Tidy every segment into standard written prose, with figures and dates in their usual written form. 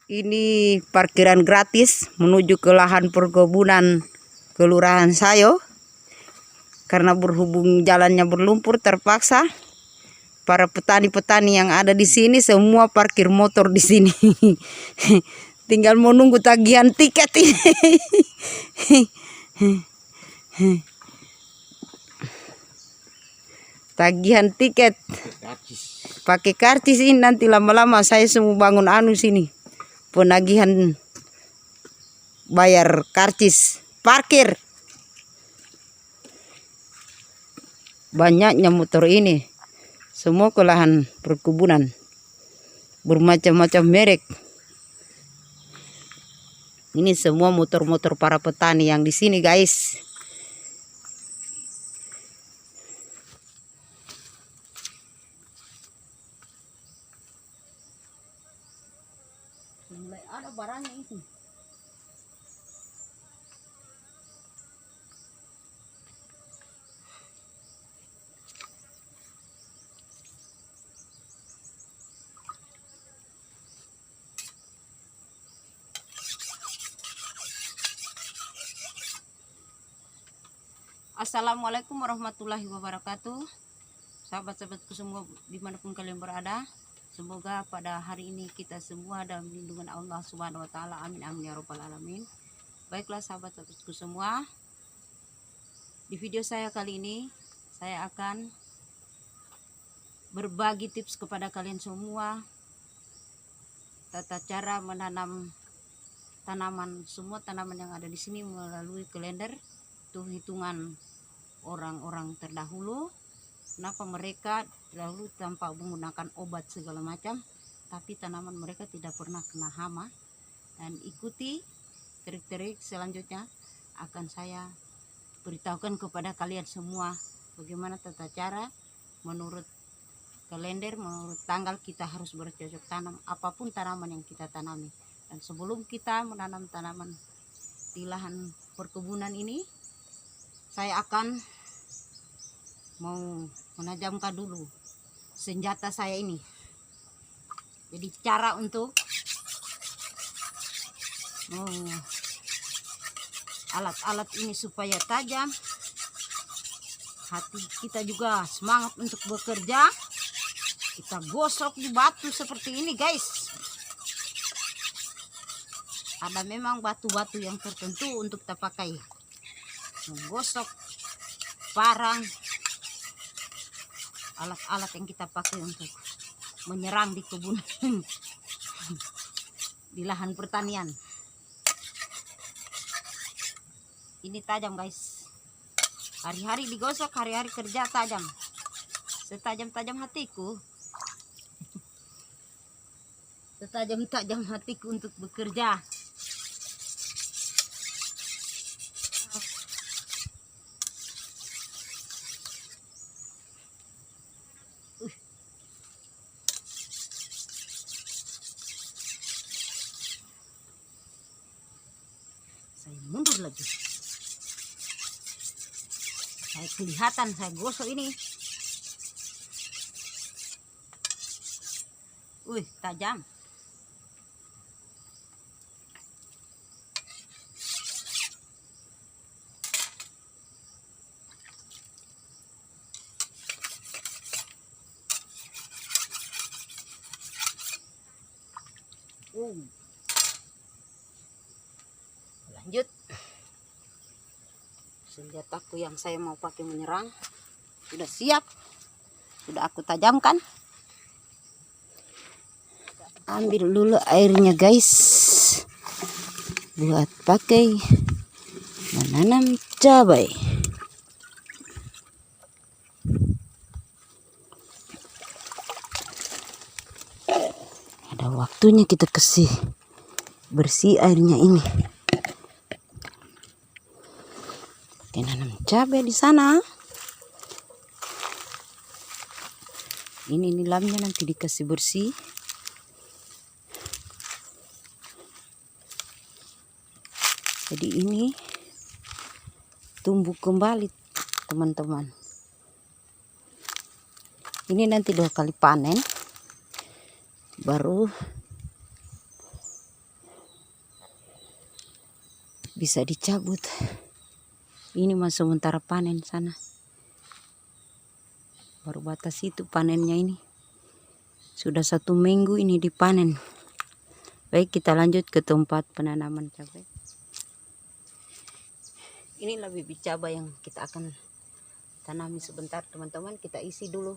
Ini parkiran gratis menuju ke lahan perkebunan Kelurahan Sayo. Karena berhubung jalannya berlumpur, terpaksa para petani-petani yang ada di sini semua parkir motor di sini. Tinggal menunggu tagihan tiket ini. Tagihan tiket pakai karcis ini, nanti lama-lama saya semua bangun sini. Penagihan bayar karcis parkir. Banyaknya motor ini semua ke lahan perkebunan, bermacam-macam merek. Ini semua motor-motor para petani yang di sini, guys. Mulai ada barangnya itu. Assalamualaikum warahmatullahi wabarakatuh. Sahabat-sahabatku semua dimanapun kalian berada, semoga pada hari ini kita semua dalam lindungan Allah Subhanahu wa Ta'ala. Amin amin ya rabbal alamin. Baiklah sahabat-sahabatku semua, di video saya kali ini saya akan berbagi tips kepada kalian semua tata cara menanam tanaman. Semua tanaman yang ada di sini melalui kalender. Itu hitungan orang-orang terdahulu, kenapa mereka dahulu tanpa menggunakan obat segala macam, tapi tanaman mereka tidak pernah kena hama. Dan ikuti trik-trik selanjutnya akan saya beritahukan kepada kalian semua bagaimana tata cara menurut kalender, menurut tanggal kita harus bercocok tanam apapun tanaman yang kita tanami. Dan sebelum kita menanam tanaman di lahan perkebunan ini, saya akan mau menajamkan dulu senjata saya ini. Jadi cara untuk alat-alat ini supaya tajam, hati kita juga semangat untuk bekerja. Kita gosok di batu seperti ini, guys. Ada memang batu-batu yang tertentu untuk kita pakai menggosok parang, alat-alat yang kita pakai untuk menyerang di kebun di lahan pertanian. Ini tajam, guys. Hari-hari digosok, hari-hari kerja tajam. Setajam-tajam hatiku. Setajam-tajam hatiku untuk bekerja. Saya mundur lagi. Saya kelihatan saya gosok ini. Tajam. Lanjut, senjataku yang saya mau pakai menyerang sudah siap, sudah aku tajamkan. Ambil dulu airnya, guys, buat pakai menanam cabai. Ada waktunya kita kasih bersih airnya ini. Pakai nanam cabai di sana. Ini nilamnya nanti dikasih bersih. Jadi ini tumbuh kembali, teman-teman. Ini nanti 2 kali panen, baru bisa dicabut. Ini masih sementara panen sana. Baru batas itu panennya ini. Sudah 1 minggu ini dipanen. Baik, kita lanjut ke tempat penanaman cabai. Inilah bibit cabai yang kita akan tanami sebentar teman-teman. Kita isi dulu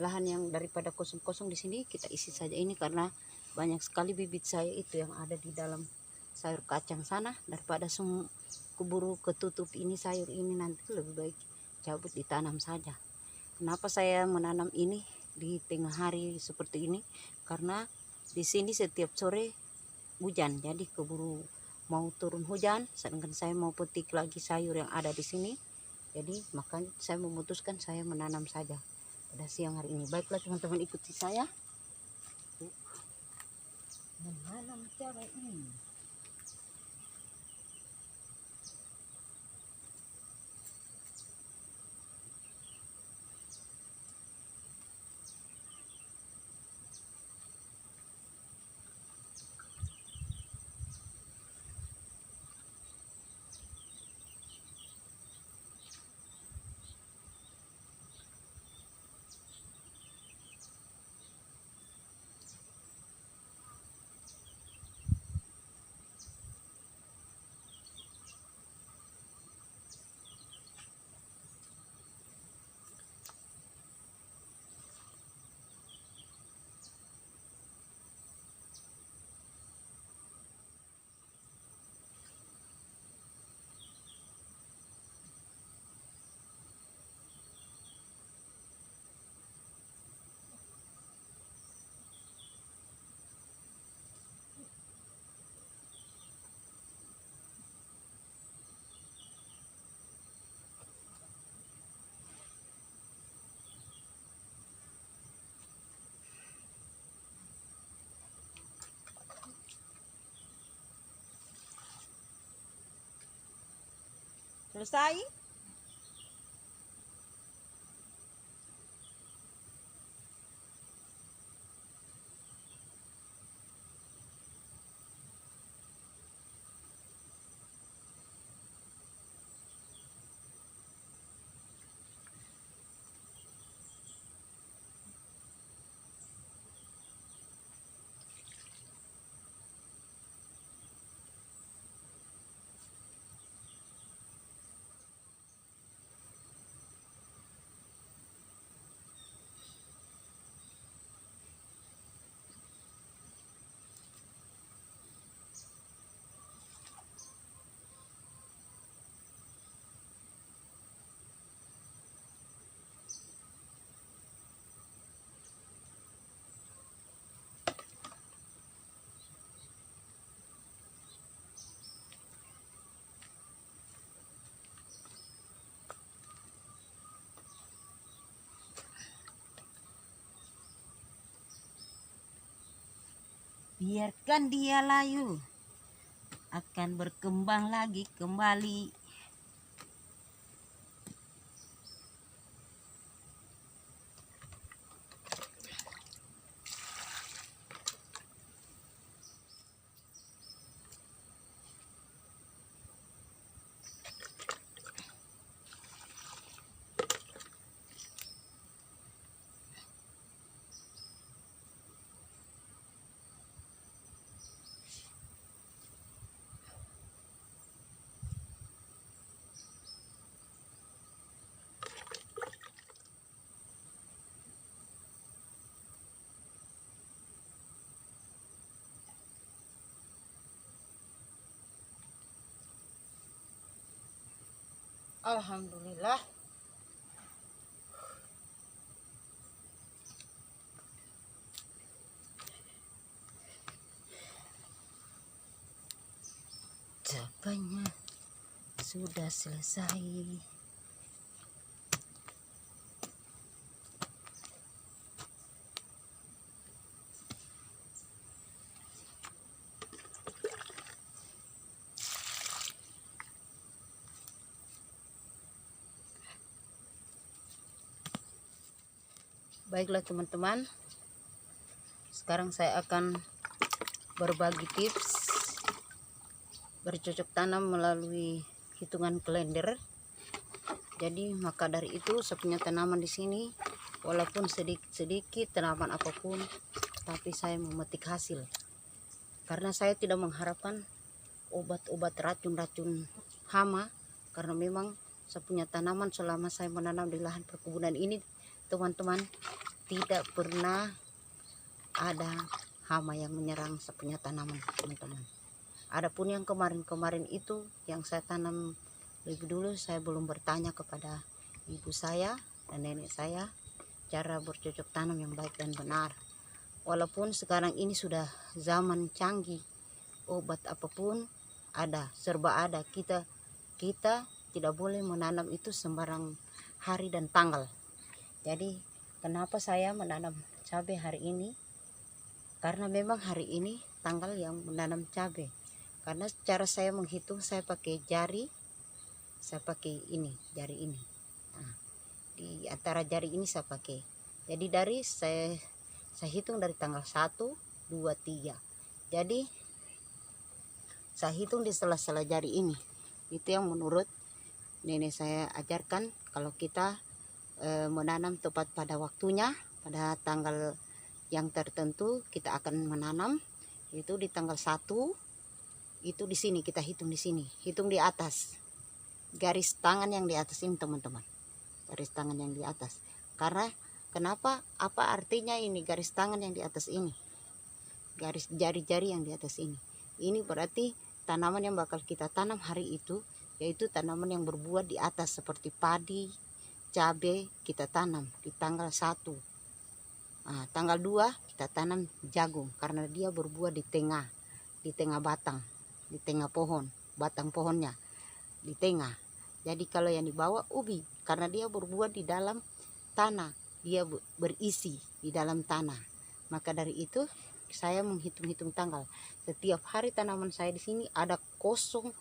lahan yang daripada kosong-kosong di sini, kita isi saja ini karena banyak sekali bibit saya itu yang ada di dalam sayur kacang sana. Daripada keburu ketutup ini sayur ini, nanti lebih baik cabut ditanam saja. Kenapa saya menanam ini di tengah hari seperti ini? Karena di sini setiap sore hujan, jadi keburu mau turun hujan, sedangkan saya mau petik lagi sayur yang ada di sini. Jadi makanya saya memutuskan saya menanam saja pada siang hari ini. Baiklah teman-teman, ikuti saya menanam cabai ini. Selesai? Biarkan dia layu, akan berkembang lagi kembali. Alhamdulillah. Cabainya sudah selesai. Baiklah teman-teman, sekarang saya akan berbagi tips bercocok tanam melalui hitungan kalender. Jadi maka dari itu saya punya tanaman di sini walaupun sedikit tanaman apapun, tapi saya memetik hasil. Karena saya tidak mengharapkan obat-obat racun-racun hama, karena memang saya punya tanaman selama saya menanam di lahan perkebunan ini, teman-teman, tidak pernah ada hama yang menyerang saya punya tanaman, teman-teman. Adapun yang kemarin-kemarin itu yang saya tanam lebih dulu, saya belum bertanya kepada ibu saya dan nenek saya cara bercocok tanam yang baik dan benar. Walaupun sekarang ini sudah zaman canggih, obat apapun ada, serba ada. Kita tidak boleh menanam itu sembarang hari dan tanggal. Jadi kenapa saya menanam cabai hari ini? Karena memang hari ini tanggal yang menanam cabai. Karena cara saya menghitung, saya pakai jari, saya pakai ini, jari ini. Nah, di antara jari ini saya pakai. Jadi dari saya hitung dari tanggal 1, 2, 3. Jadi saya hitung di sela-sela jari ini. Itu yang menurut nenek saya ajarkan, kalau kita menanam tepat pada waktunya, pada tanggal yang tertentu kita akan menanam. Itu di tanggal 1, itu di sini kita hitung, di sini, hitung di atas. Garis tangan yang di atas ini, teman-teman. Garis tangan yang di atas. Karena kenapa? Apa artinya ini garis tangan yang di atas ini? Garis jari-jari yang di atas ini. Ini berarti tanaman yang bakal kita tanam hari itu, yaitu tanaman yang berbuah di atas seperti padi, cabai kita tanam di tanggal 1. Nah, tanggal 2 kita tanam jagung karena dia berbuah di tengah batang, di tengah pohon, batang pohonnya di tengah. Jadi kalau yang di bawah ubi, karena dia berbuah di dalam tanah, dia berisi di dalam tanah. Maka dari itu saya menghitung-hitung tanggal. Setiap hari tanaman saya di sini ada kosong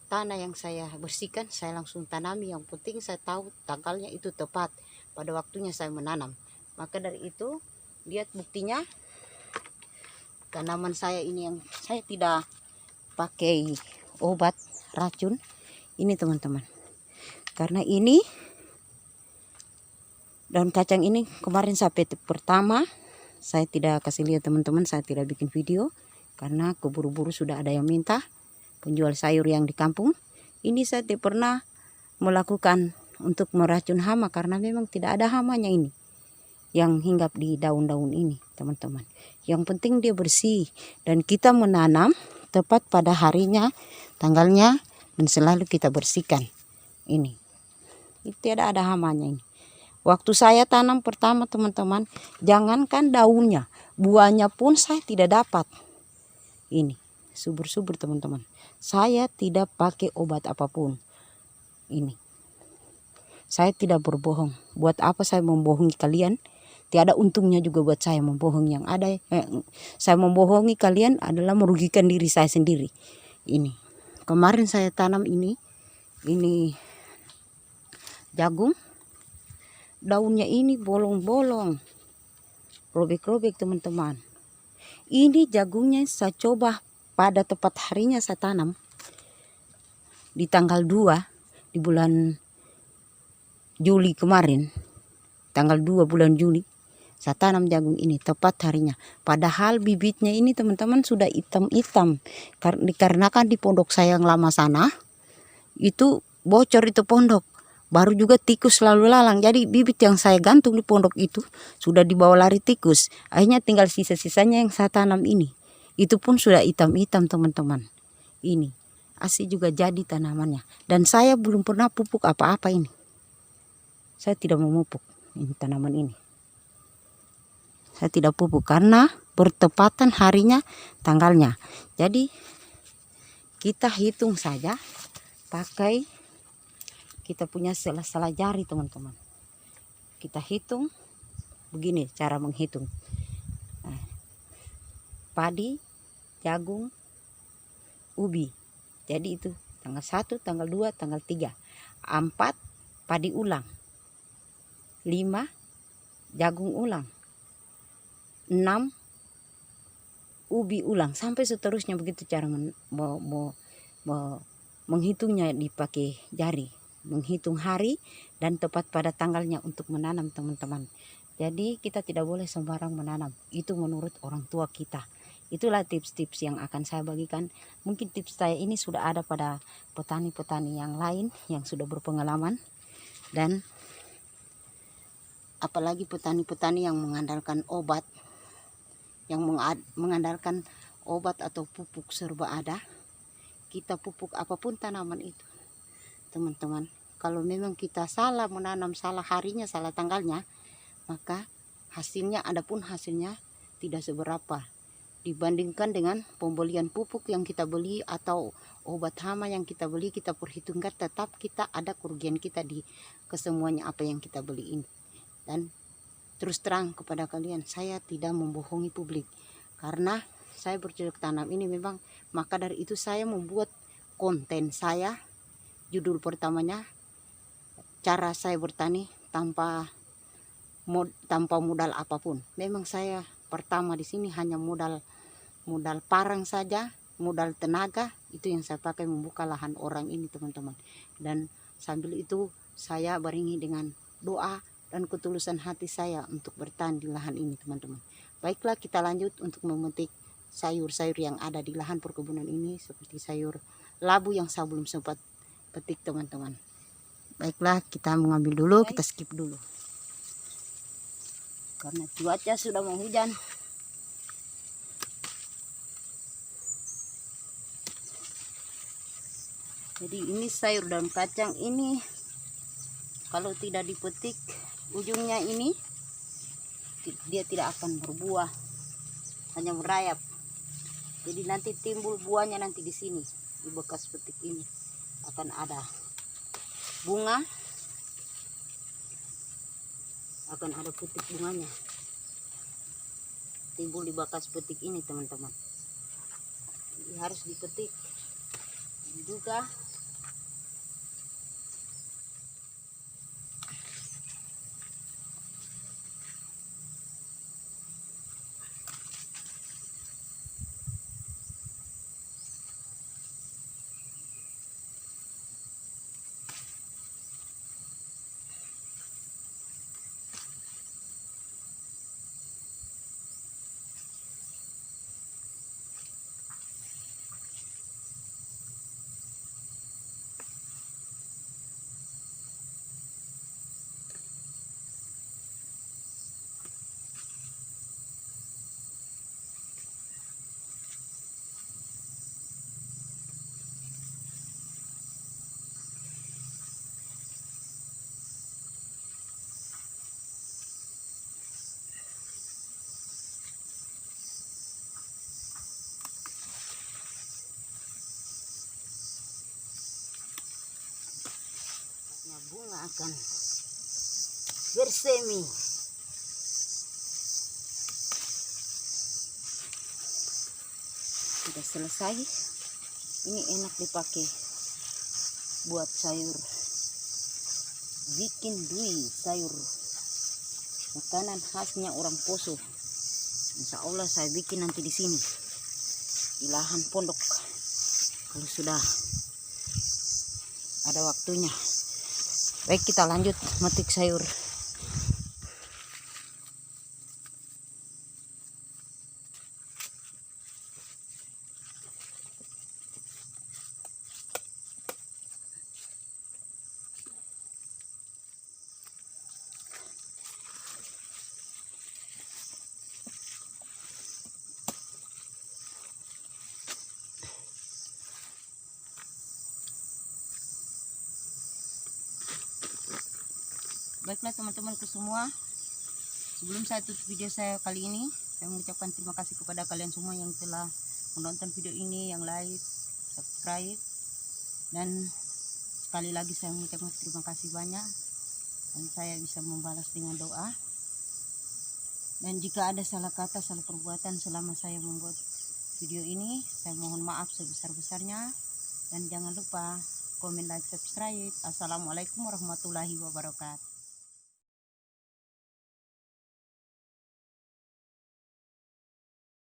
tanah yang saya bersihkan, saya langsung tanami. Yang penting saya tahu tanggalnya itu tepat pada waktunya saya menanam. Maka dari itu, lihat buktinya, tanaman saya ini yang saya tidak pakai obat racun ini, teman-teman. Karena ini daun kacang ini kemarin saya petik pertama, saya tidak kasih lihat teman-teman, saya tidak bikin video karena keburu-buru sudah ada yang minta, penjual sayur yang di kampung. Ini saya tidak pernah melakukan untuk meracun hama karena memang tidak ada hamanya ini yang hinggap di daun-daun ini, teman-teman. Yang penting dia bersih dan kita menanam tepat pada harinya, tanggalnya, dan selalu kita bersihkan. Ini tidak ada hamanya ini. Waktu saya tanam pertama, teman-teman, jangankan daunnya, buahnya pun saya tidak dapat. Ini subur-subur, teman-teman. Saya tidak pakai obat apapun. Ini saya tidak berbohong. Buat apa saya membohongi kalian? Tiada untungnya juga buat saya membohongi. Yang ada saya membohongi kalian adalah merugikan diri saya sendiri. Ini kemarin saya tanam ini jagung, daunnya ini bolong-bolong, robek-robek, teman-teman. Ini jagungnya saya coba pada tepat harinya saya tanam di tanggal 2 di bulan Juli kemarin, tanggal 2 bulan Juli saya tanam jagung ini tepat harinya. Padahal bibitnya ini, teman-teman, sudah hitam-hitam dikarenakan di pondok saya yang lama sana itu bocor itu pondok. Baru juga tikus selalu lalang. Jadi bibit yang saya gantung di pondok itu sudah dibawa lari tikus. Akhirnya tinggal sisa-sisanya yang saya tanam ini. Itu pun sudah hitam-hitam, teman-teman. Ini asli juga jadi tanamannya. Dan saya belum pernah pupuk apa-apa ini. Saya tidak memupuk ini tanaman ini. Saya tidak pupuk karena bertepatan harinya, tanggalnya. Jadi kita hitung saja pakai kita punya sela-sela jari, teman-teman. Kita hitung begini cara menghitung. Nah, padi, jagung, ubi. Jadi itu tanggal 1, tanggal 2, tanggal 3. 4 padi ulang. 5 jagung ulang. 6 ubi ulang, sampai seterusnya begitu cara menghitungnya dipakai jari, menghitung hari dan tepat pada tanggalnya untuk menanam teman-teman. Jadi kita tidak boleh sembarang menanam, itu menurut orang tua kita. Itulah tips-tips yang akan saya bagikan. Mungkin tips saya ini sudah ada pada petani-petani yang lain yang sudah berpengalaman, dan apalagi petani-petani yang mengandalkan obat, yang mengandalkan obat atau pupuk serba ada. Kita pupuk apapun tanaman itu, teman-teman, kalau memang kita salah menanam, salah harinya, salah tanggalnya, maka hasilnya, adapun hasilnya tidak seberapa dibandingkan dengan pembelian pupuk yang kita beli atau obat hama yang kita beli. Kita perhitungkan, tetap kita ada kerugian kita di kesemuanya apa yang kita beli ini. Dan terus terang kepada kalian, saya tidak membohongi publik, karena saya bercocok tanam ini memang, maka dari itu saya membuat konten saya, judul pertamanya cara saya bertani tanpa modal apapun. Memang saya pertama di sini hanya modal parang saja, modal tenaga, itu yang saya pakai membuka lahan orang ini, teman-teman. Dan sambil itu saya barengi dengan doa dan ketulusan hati saya untuk bertahan di lahan ini, teman-teman. Baiklah, kita lanjut untuk memetik sayur-sayur yang ada di lahan perkebunan ini, seperti sayur labu yang saya belum sempat petik, teman-teman. Baiklah, kita mengambil dulu, kita skip dulu karena cuaca sudah mau hujan. Jadi ini sayur daun kacang ini, kalau tidak dipetik ujungnya ini, dia tidak akan berbuah, hanya merayap. Jadi nanti timbul buahnya nanti di sini, di bekas petik ini akan ada bunga, akan ada petik bunganya timbul di bekas petik ini, teman-teman. Jadi harus dipetik juga. Bunga akan bersemi. Sudah selesai. Ini enak dipakai buat sayur, bikin dui, sayur makanan khasnya orang Poso. Insya Allah saya bikin nanti di sini, di lahan pondok, kalau sudah ada waktunya. Baik, kita lanjut metik sayur. Baiklah teman-temanku semua, sebelum saya tutup video saya kali ini, saya mengucapkan terima kasih kepada kalian semua yang telah menonton video ini, yang like, subscribe, dan sekali lagi saya mengucapkan terima kasih banyak, dan saya bisa membalas dengan doa. Dan jika ada salah kata, salah perbuatan selama saya membuat video ini, saya mohon maaf sebesar-besarnya, dan jangan lupa komen, like, subscribe. Assalamualaikum warahmatullahi wabarakatuh.